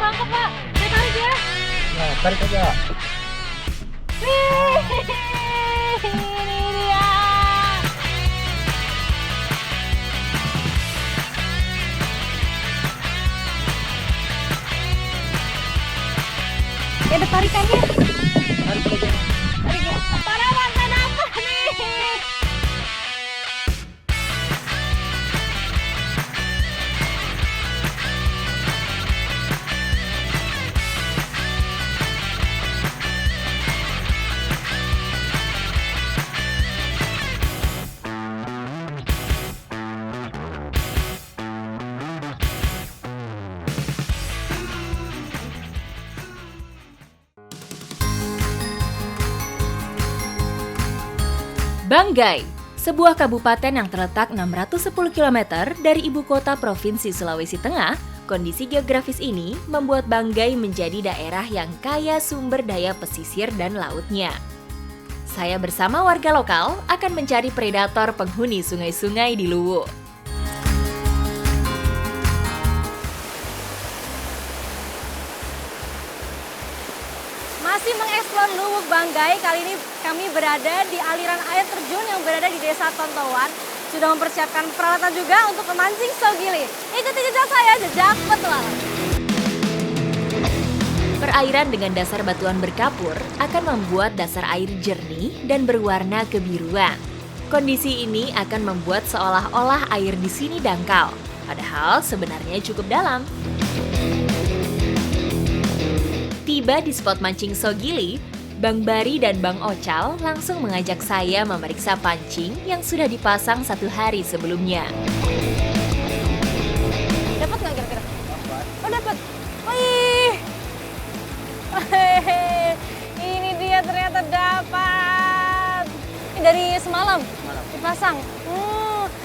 nangkep Pak. Saya tarik ya. Nah, tarik aja. Wih, ini dia. Ada tarikannya. Tarik aja. Tarik ya. Para mantan apa nih? Banggai, sebuah kabupaten yang terletak 610 km dari ibu kota Provinsi Sulawesi Tengah, kondisi geografis ini membuat Banggai menjadi daerah yang kaya sumber daya pesisir dan lautnya. Saya bersama warga lokal akan mencari predator penghuni sungai-sungai di Luwu. Masih mengeksplor Luwuk Banggai, kali ini kami berada di aliran air terjun yang berada di Desa Tontowan. Sudah mempersiapkan peralatan juga untuk memancing sogili. Ikuti jejak saya, jejak petualang. Perairan dengan dasar batuan berkapur akan membuat dasar air jernih dan berwarna kebiruan. Kondisi ini akan membuat seolah-olah air di sini dangkal, padahal sebenarnya cukup dalam. Tiba di spot mancing sogili, Bang Bari dan Bang Ocal langsung mengajak saya memeriksa pancing yang sudah dipasang 1 hari sebelumnya. Dapat nggak kira-kira? Oh dapat. Wih, hehehe. Ini dia ternyata dapat. Ini dari semalam dipasang.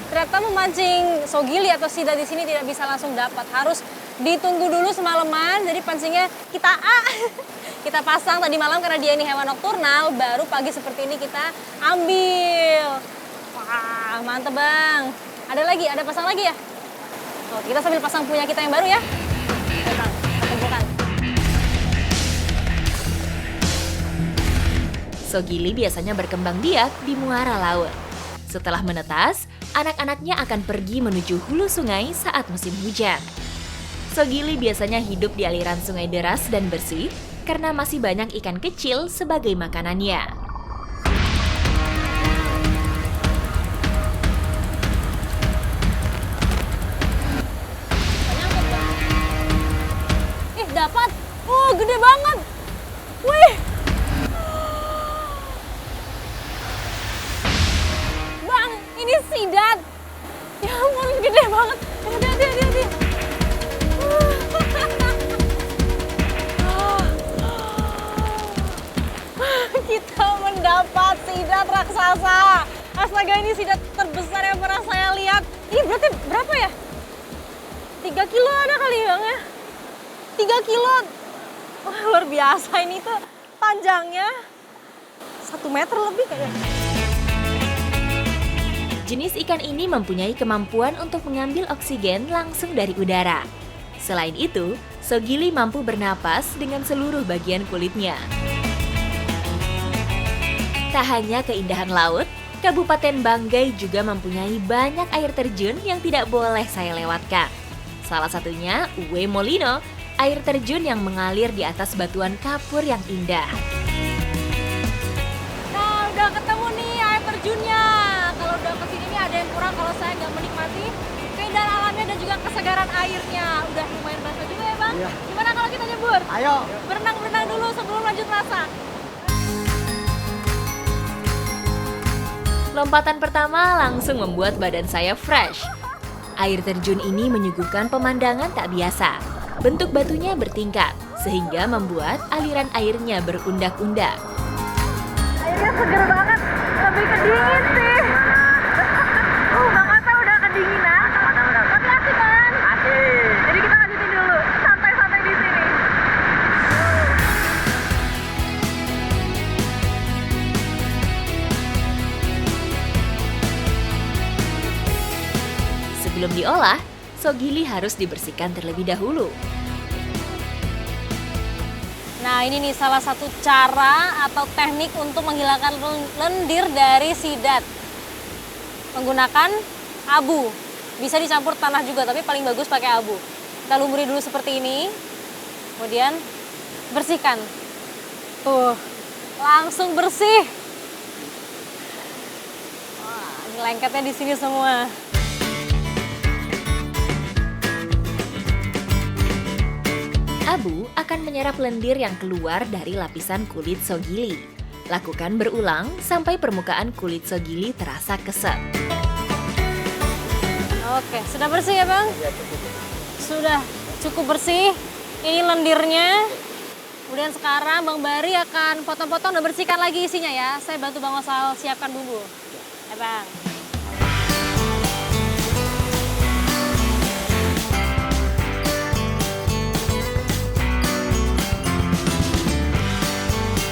Ternyata memancing sogili atau sida di sini tidak bisa langsung dapat, harus ditunggu dulu semalaman. Jadi pancingnya kita pasang tadi malam karena dia ini hewan nokturnal, baru pagi seperti ini kita ambil. Wah, mantep Bang. Ada lagi, ada pasang lagi ya? Oh, kita sambil pasang punya kita yang baru ya. Oke, Bang, kumpulkan. Sogili biasanya berkembang biak di muara laut. Setelah menetas, anak-anaknya akan pergi menuju hulu sungai saat musim hujan. Sogili biasanya hidup di aliran sungai deras dan bersih karena masih banyak ikan kecil sebagai makanannya. Ih, dapat. Gede banget. Wih. Bang, ini sidat. Ya ampun, gede banget. Hati-hati. Kita mendapat sidat raksasa. Astaga, ini sidat terbesar yang pernah saya lihat. Ih, berarti berapa ya? 3 kilo ada kali Bang ya? 3 kilo. Wah, luar biasa ini tuh panjangnya 1 meter lebih kayaknya. Jenis ikan ini mempunyai kemampuan untuk mengambil oksigen langsung dari udara. Selain itu, sogili mampu bernapas dengan seluruh bagian kulitnya. Tak hanya keindahan laut, Kabupaten Banggai juga mempunyai banyak air terjun yang tidak boleh saya lewatkan. Salah satunya Uwe Molino, air terjun yang mengalir di atas batuan kapur yang indah. Nah, udah ketemu nih air terjunnya. Kalau udah kesini nih ada yang kurang kalau saya nggak menikmati keindahan alamnya dan juga kesegaran airnya. Udah lumayan basah juga ya Bang? Iya. Gimana kalau kita nyebur? Ayo. Berenang-berenang dulu sebelum lanjut masak. Lompatan pertama langsung membuat badan saya fresh. Air terjun ini menyuguhkan pemandangan tak biasa. Bentuk batunya bertingkat, sehingga membuat aliran airnya berundak-undak. Airnya seger banget, lebih ke dingin sih. Bang Ata udah kedinginan. Tapi asik kan? Asik. Jadi kita lanjutin dulu, santai-santai di sini. Sebelum diolah, sogili harus dibersihkan terlebih dahulu. Nah, ini nih salah satu cara atau teknik untuk menghilangkan lendir dari sidat. Menggunakan abu. Bisa dicampur tanah juga, tapi paling bagus pakai abu. Kita lumuri dulu seperti ini. Kemudian bersihkan. Tuh, langsung bersih. Wah, ini lengketnya di sini semua. Abu akan menyerap lendir yang keluar dari lapisan kulit sogili. Lakukan berulang sampai permukaan kulit sogili terasa keset. Oke, sudah bersih ya Bang? Ya, cukup. Sudah cukup bersih. Ini lendirnya. Kemudian sekarang Bang Bari akan potong-potong dan bersihkan lagi isinya ya. Saya bantu Bang Osal siapkan bumbu. Ya Bang.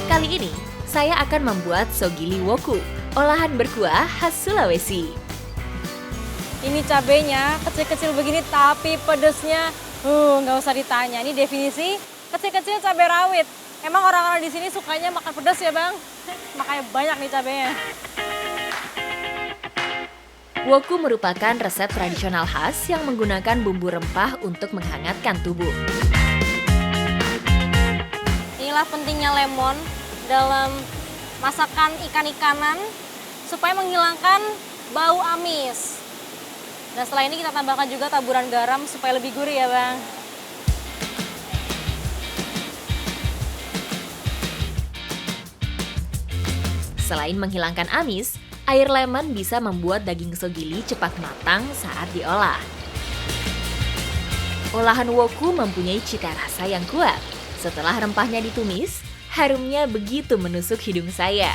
Kali ini, saya akan membuat sogili woku, olahan berkuah khas Sulawesi. Ini cabenya kecil-kecil begini tapi pedesnya nggak usah ditanya. Ini definisi kecil-kecil cabai rawit. Emang orang-orang di sini sukanya makan pedas ya Bang? Makanya banyak nih cabenya. Woku merupakan resep tradisional khas yang menggunakan bumbu rempah untuk menghangatkan tubuh. Inilah pentingnya lemon dalam masakan ikan-ikanan supaya menghilangkan bau amis. Dan setelah ini kita tambahkan juga taburan garam supaya lebih gurih ya Bang. Selain menghilangkan amis, air lemon bisa membuat daging sogili cepat matang saat diolah. Olahan woku mempunyai cita rasa yang kuat. Setelah rempahnya ditumis, harumnya begitu menusuk hidung saya.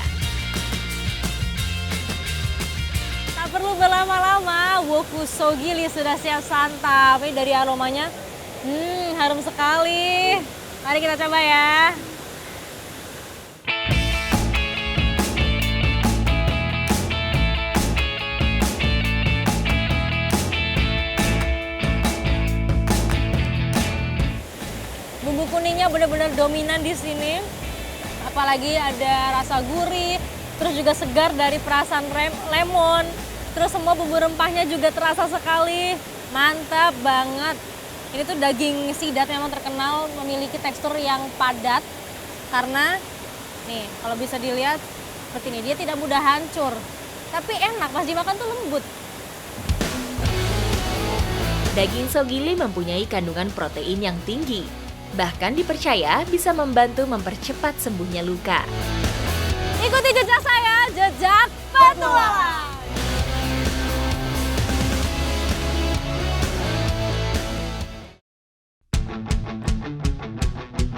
Tak perlu berlama-lama, woku sogili sudah siap santap. Ini dari aromanya, harum sekali. Mari kita coba ya. Bumbu kuningnya benar-benar dominan di sini. Apalagi ada rasa gurih, terus juga segar dari perasan lemon. Terus semua bumbu rempahnya juga terasa sekali. Mantap banget. Ini tuh daging sidat memang terkenal memiliki tekstur yang padat. Karena nih kalau bisa dilihat seperti ini, dia tidak mudah hancur. Tapi enak, pas dimakan tuh lembut. Daging sogili mempunyai kandungan protein yang tinggi. Bahkan dipercaya bisa membantu mempercepat sembuhnya luka. Ikuti jejak saya, jejak petualang.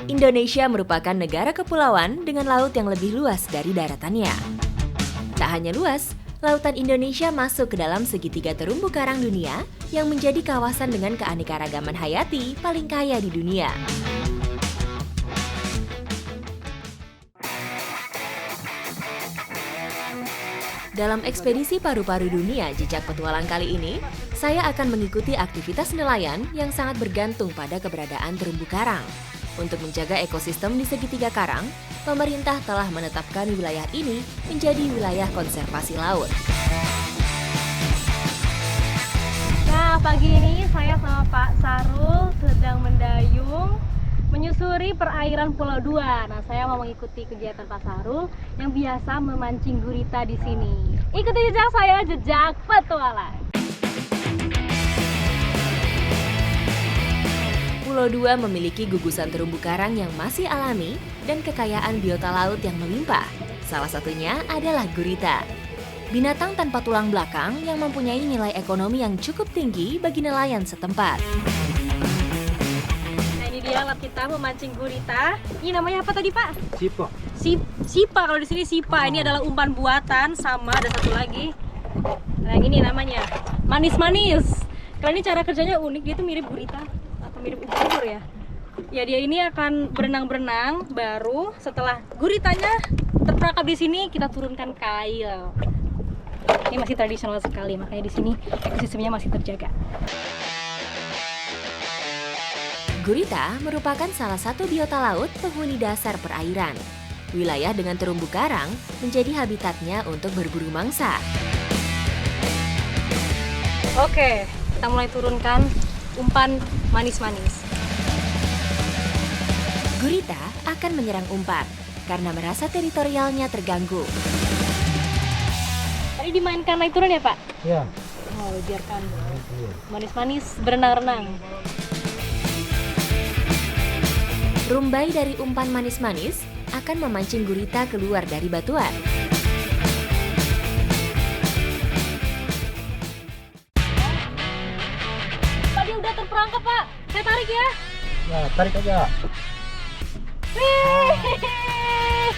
Indonesia merupakan negara kepulauan dengan laut yang lebih luas dari daratannya. Tak hanya luas, lautan Indonesia masuk ke dalam segitiga terumbu karang dunia yang menjadi kawasan dengan keanekaragaman hayati paling kaya di dunia. Dalam ekspedisi paru-paru dunia Jejak Petualang kali ini, saya akan mengikuti aktivitas nelayan yang sangat bergantung pada keberadaan terumbu karang. Untuk menjaga ekosistem di segitiga karang, pemerintah telah menetapkan wilayah ini menjadi wilayah konservasi laut. Nah, pagi ini saya sama Pak Sarul sedang mendayung menyusuri perairan Pulau Dua. Nah, saya mau mengikuti kegiatan Pak Sarul yang biasa memancing gurita di sini. Ikuti jejak saya, jejak petualang. Pulau Dua memiliki gugusan terumbu karang yang masih alami dan kekayaan biota laut yang melimpah. Salah satunya adalah gurita. Binatang tanpa tulang belakang yang mempunyai nilai ekonomi yang cukup tinggi bagi nelayan setempat. Nah, ini dia alat kita memancing gurita. Ini namanya apa tadi, Pak? Sipo. Sipa, kalau di sini sipa. Ini adalah umpan buatan, sama ada satu lagi. Nah, ini namanya manis-manis. Kalau ini cara kerjanya unik, dia tuh mirip gurita atau mirip ubur-ubur ya. Ya, dia ini akan berenang-berenang, baru setelah guritanya terperangkap di sini, kita turunkan kail. Ini masih tradisional sekali, makanya di sini ekosistemnya masih terjaga. Gurita merupakan salah satu biota laut penghuni dasar perairan. Wilayah dengan terumbu karang menjadi habitatnya untuk berburu mangsa. Oke, kita mulai turunkan umpan manis-manis. Gurita akan menyerang umpan karena merasa teritorialnya terganggu. Tadi dimainkan naik turun ya, Pak? Ya. Oh, biarkan manis-manis berenang-renang. Rumbai dari umpan manis-manis akan memancing gurita keluar dari batuan. Pak, dia udah terperangkap, Pak. Saya tarik ya. Ya, tarik aja. Wih,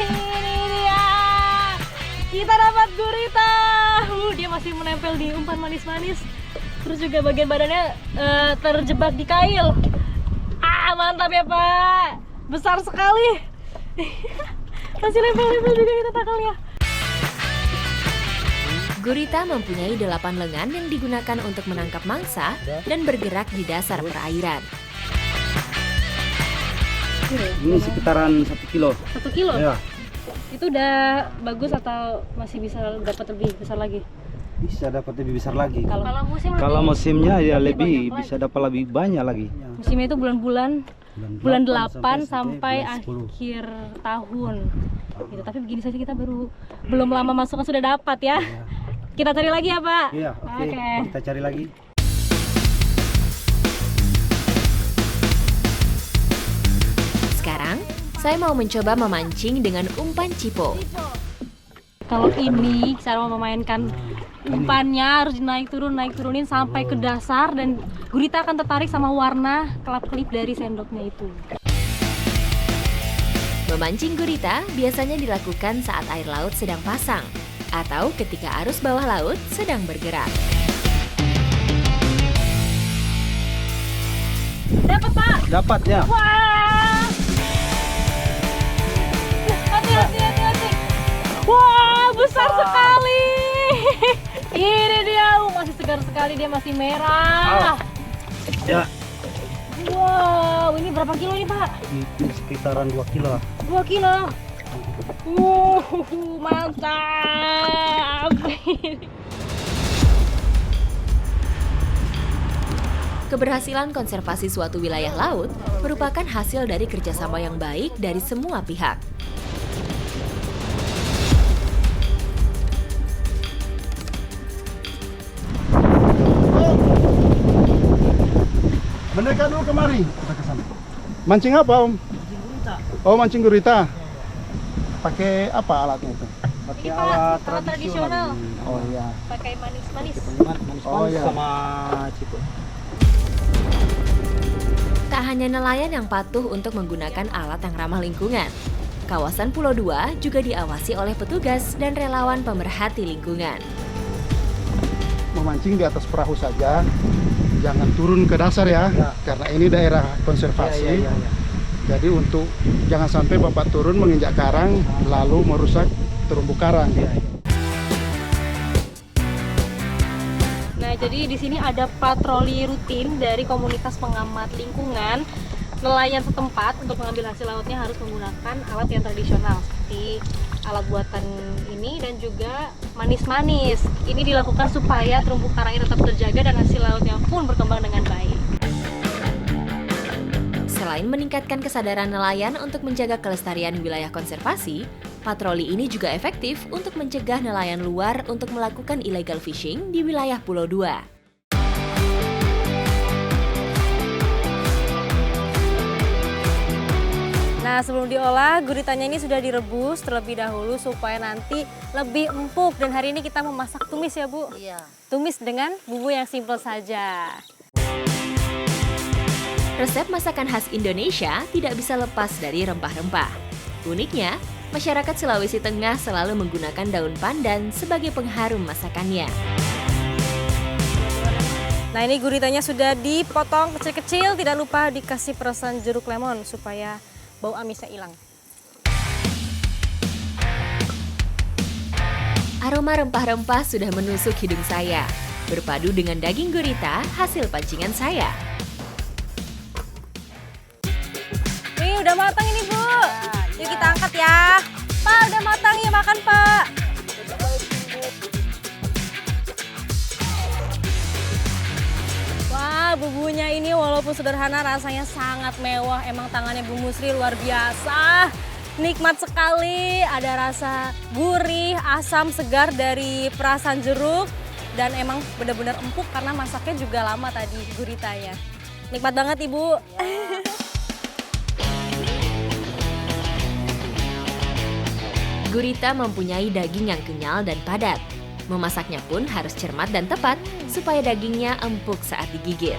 ini dia. Kita dapat gurita. Dia masih menempel di umpan manis-manis. Terus juga bagian badannya terjebak di kail. Mantap ya, Pak. Besar sekali. Masih lempel-lempel juga kita takalnya. Gurita mempunyai 8 lengan yang digunakan untuk menangkap mangsa dan bergerak di dasar perairan. Ini sekitaran 1 kilo. 1 kilo? Ya. Itu udah bagus atau masih bisa dapat lebih besar lagi? Bisa dapat lebih besar lagi. Kalau musimnya ya lebih lebih banyak bisa dapat lebih banyak lagi. musimnya itu bulan 8 sampai bulan 10. akhir tahun. Gitu. Tapi begini saja kita belum lama masuk sudah dapat ya. Iya. Kita cari lagi ya, Pak. Iya, oke. Oke. Kita cari lagi. Sekarang, saya mau mencoba memancing dengan umpan cipo. Kalau ini cara memainkan umpannya harus naik turunin sampai ke dasar dan gurita akan tertarik sama warna kelap-kelip dari sendoknya itu. Memancing gurita biasanya dilakukan saat air laut sedang pasang atau ketika arus bawah laut sedang bergerak. Dapat, Pak. Dapat ya. Wah! Hati. Wah, besar sekali. Ini dia, masih segar sekali, dia masih merah. Ya. Wow, ini berapa kilo nih, Pak? Ini sekitaran 2 kilo. 2 kilo. Mantap. Keberhasilan konservasi suatu wilayah laut merupakan hasil dari kerjasama yang baik dari semua pihak. Mendekat dulu kemari. Kita ke sana. Mancing apa, Om? Mancing gurita. Oh, mancing gurita. Pakai apa alatnya itu? Pakai Ini, Pak, alat alat tradisional. Oh iya. Pakai manis-manis. Manis-manis Oh, iya. sama cipo. Tak hanya nelayan yang patuh untuk menggunakan alat yang ramah lingkungan. Kawasan Pulau 2 juga diawasi oleh petugas dan relawan pemerhati lingkungan. Memancing di atas perahu saja. Jangan turun ke dasar ya, Ya. karena ini daerah konservasi. Ya. Jadi untuk jangan sampai Bapak turun menginjak karang lalu merusak terumbu karang. Nah, jadi di sini ada patroli rutin dari komunitas pengamat lingkungan. Nelayan setempat untuk mengambil hasil lautnya harus menggunakan alat yang tradisional seperti alat buatan ini dan juga manis-manis. Ini dilakukan supaya terumbu karangnya tetap terjaga dan hasil lautnya pun berkembang dengan baik. Selain meningkatkan kesadaran nelayan untuk menjaga kelestarian wilayah konservasi, patroli ini juga efektif untuk mencegah nelayan luar untuk melakukan illegal fishing di wilayah Pulau 2. Nah, sebelum diolah, guritanya ini sudah direbus terlebih dahulu supaya nanti lebih empuk. Dan hari ini kita memasak tumis ya, Bu? Iya. Tumis dengan bumbu yang simpel saja. Resep masakan khas Indonesia tidak bisa lepas dari rempah-rempah. Uniknya, masyarakat Sulawesi Tengah selalu menggunakan daun pandan sebagai pengharum masakannya. Nah, ini guritanya sudah dipotong kecil-kecil, tidak lupa dikasih perasan jeruk lemon supaya bau amisnya hilang. Aroma rempah-rempah sudah menusuk hidung saya, berpadu dengan daging gurita hasil pancingan saya. Udah matang ini Bu. Yuk kita angkat ya. Pak, udah matang ya, makan Pak. Wah, bumbunya ini walaupun sederhana rasanya sangat mewah. Emang tangannya Bu Musri luar biasa. Nikmat sekali, ada rasa gurih, asam, segar dari perasan jeruk. Dan emang benar-benar empuk karena masaknya juga lama tadi guritanya. Nikmat banget Ibu. Gurita mempunyai daging yang kenyal dan padat. Memasaknya pun harus cermat dan tepat supaya dagingnya empuk saat digigit.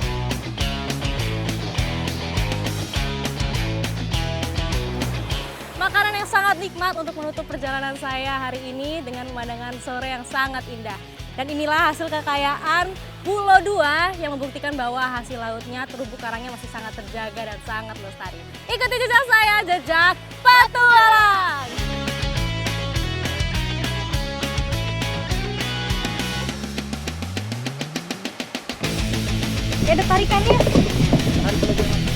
Makanan yang sangat nikmat untuk menutup perjalanan saya hari ini dengan pemandangan sore yang sangat indah. Dan inilah hasil kekayaan Pulau Dua yang membuktikan bahwa hasil lautnya terumbu karangnya masih sangat terjaga dan sangat lestari. Ikuti jejak saya, jejak petualang! Ya ada tarikannya. Tarik lagi.